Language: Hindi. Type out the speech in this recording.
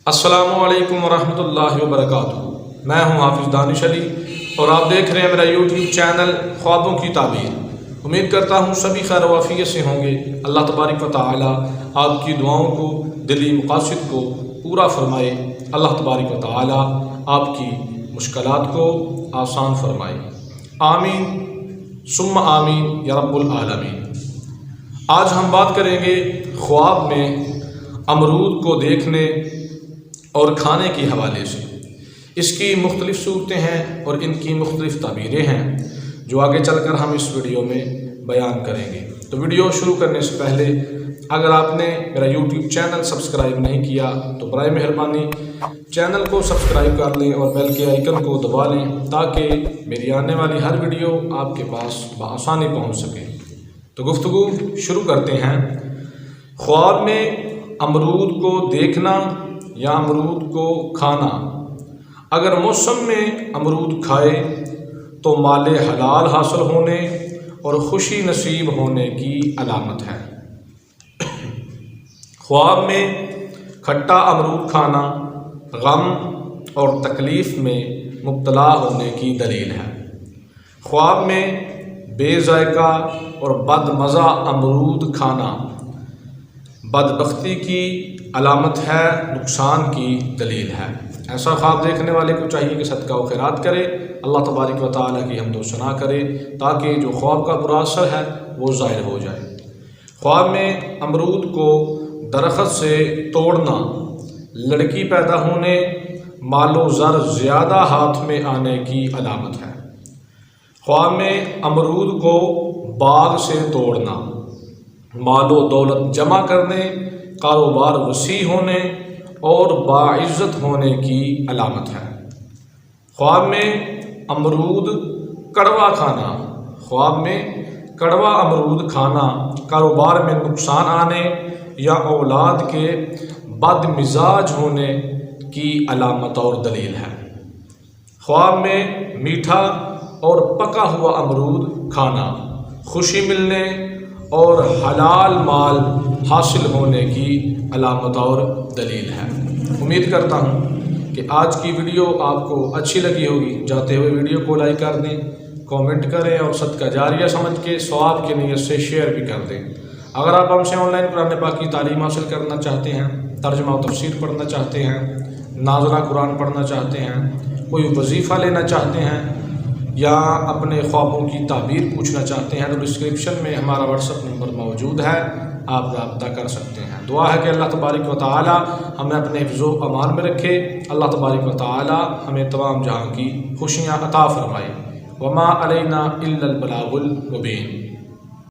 अस्सलामुअलैकुम वरहमतुल्लाहि वबरकातुहू। मैं हूं हाफिज़ दानिश अली और आप देख रहे हैं मेरा यूट्यूब चैनल ख्वाबों की ताबीर। उम्मीद करता हूं सभी खैर वाफियत से होंगे। अल्लाह तबारक व तआला आपकी दुआओं को, दिली मकासद को पूरा फरमाए। अल्लाह तबारक व तआला आपकी मुश्किलात को आसान फरमाए। आमीन सुम्मा आमीन या रब्बुल आलमीन। आज हम बात करेंगे ख्वाब में अमरूद को देखने और खाने के हवाले से। इसकी मुख्तलिफ़ सूरतें हैं और इनकी मुख्तलिफ़ ताबीरें हैं जो आगे चलकर हम इस वीडियो में बयान करेंगे। तो वीडियो शुरू करने से पहले अगर आपने मेरा यूट्यूब चैनल सब्सक्राइब नहीं किया तो बराए मेहरबानी चैनल को सब्सक्राइब कर लें और बेल के आइकन को दबा लें ताकि मेरी आने वाली हर वीडियो आपके पास बआसानी पहुँच सके। तो गुफ्तगू शुरू करते हैं। ख्वाब में अमरूद को देखना या अमरूद को खाना। अगर मौसम में अमरूद खाए तो माले हलाल हासिल होने और खुशी नसीब होने की अलामत है। ख्वाब में खट्टा अमरूद खाना गम और तकलीफ़ में मुब्तला होने की दलील है। ख्वाब में बेज़ायका और बदमज़ा अमरूद खाना बदबख्ती की अलामत है, नुकसान की दलील है। ऐसा ख्वाब देखने वाले को चाहिए कि सदका व खैरात करे, अल्लाह तबारक व तआला की हमदो सना करे ताकि जो ख्वाब का बुरा असर है वो ज़ाहिर हो जाए। ख्वाब में अमरूद को दरख्त से तोड़ना लड़की पैदा होने, मालो ज़र ज़्यादा हाथ में आने की अलामत है। ख्वाब में अमरूद को बाग से तोड़ना मालो दौलत जमा करने, कारोबार वसी होने और बाइज़्ज़त होने की अलामत है। ख्वाब में अमरूद कड़वा खाना। ख्वाब में कड़वा अमरूद खाना कारोबार में नुकसान आने या औलाद के बदमिजाज होने की अलामत और दलील है। ख्वाब में मीठा और पका हुआ अमरूद खाना खुशी मिलने और हलाल माल हासिल होने की अलामत और दलील है। उम्मीद करता हूँ कि आज की वीडियो आपको अच्छी लगी होगी। जाते हुए वीडियो को लाइक कर दें, कमेंट करें और सदका जारिया समझ के सवाब की नीयत से शेयर भी कर दें। अगर आप हमसे ऑनलाइन कुरान पाक की तालीम हासिल करना चाहते हैं, तर्जुमा और तफसीर पढ़ना चाहते हैं, नाज़रा कुरान पढ़ना चाहते हैं, कोई वजीफ़ा लेना चाहते हैं या अपने ख्वाबों की ताबीर पूछना चाहते हैं तो डिस्क्रिप्शन में हमारा व्हाट्सअप नंबर मौजूद है, आप रब्ता कर सकते हैं। दुआ है कि अल्लाह तबारक व तआला हमें अपने हिफ्ज़ो अमान में रखे। अल्लाह तबारक व तआला हमें तमाम जहां की खुशियाँ अता फ़रमाए। वमा अलैना इल्लल बलागुल मुबीन।